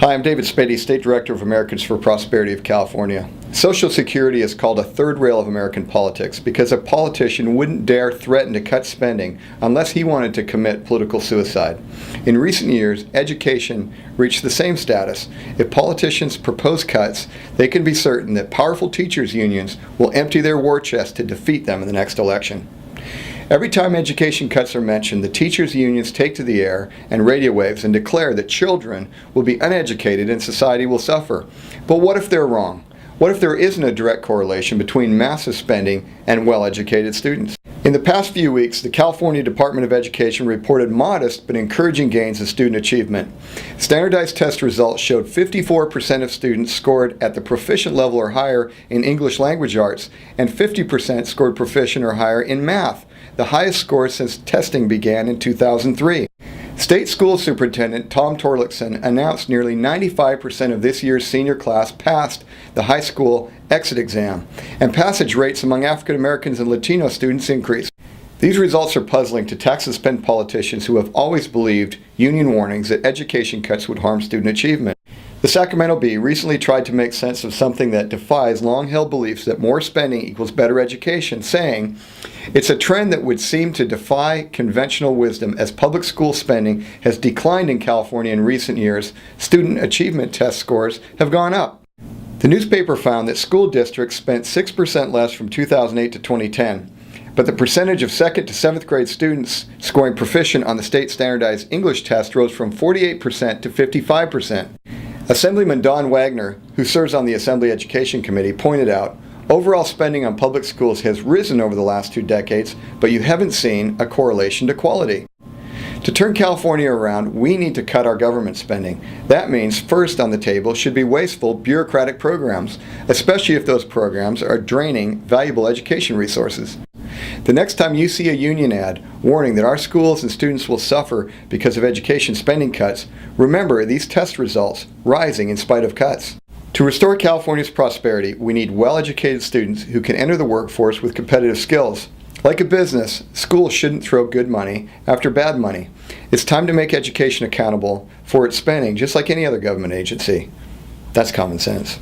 Hi, I'm David Spady, State Director of Americans for Prosperity of California. Social Security is called a third rail of American politics because a politician wouldn't dare threaten to cut spending unless he wanted to commit political suicide. In recent years, education reached the same status. If politicians propose cuts, they can be certain that powerful teachers' unions will empty their war chest to defeat them in the next election. Every time education cuts are mentioned, the teachers' unions take to the air and radio waves and declare that children will be uneducated and society will suffer. But what if they're wrong? What if there isn't a direct correlation between massive spending and well-educated students? In the past few weeks, the California Department of Education reported modest but encouraging gains in student achievement. Standardized test results showed 54% of students scored at the proficient level or higher in English language arts, and 50% scored proficient or higher in math, the highest score since testing began in 2003. State School Superintendent Tom Torlakson announced nearly 95% of this year's senior class passed the high school exit exam, and passage rates among African Americans and Latino students increased. These results are puzzling to tax-and-spend politicians who have always believed union warnings that education cuts would harm student achievement. The Sacramento Bee recently tried to make sense of something that defies long-held beliefs that more spending equals better education, saying, "It's a trend that would seem to defy conventional wisdom as public school spending has declined in California in recent years. Student achievement test scores have gone up." The newspaper found that school districts spent 6% less from 2008 to 2010. But the percentage of 2nd to 7th grade students scoring proficient on the state standardized English test rose from 48% to 55%. Assemblyman Don Wagner, who serves on the Assembly Education Committee, pointed out, overall spending on public schools has risen over the last 2 decades, but you haven't seen a correlation to quality. To turn California around, we need to cut our government spending. That means first on the table should be wasteful bureaucratic programs, especially if those programs are draining valuable education resources. The next time you see a union ad warning that our schools and students will suffer because of education spending cuts, remember these test results rising in spite of cuts. To restore California's prosperity, we need well-educated students who can enter the workforce with competitive skills. Like a business, schools shouldn't throw good money after bad money. It's time to make education accountable for its spending, just like any other government agency. That's common sense.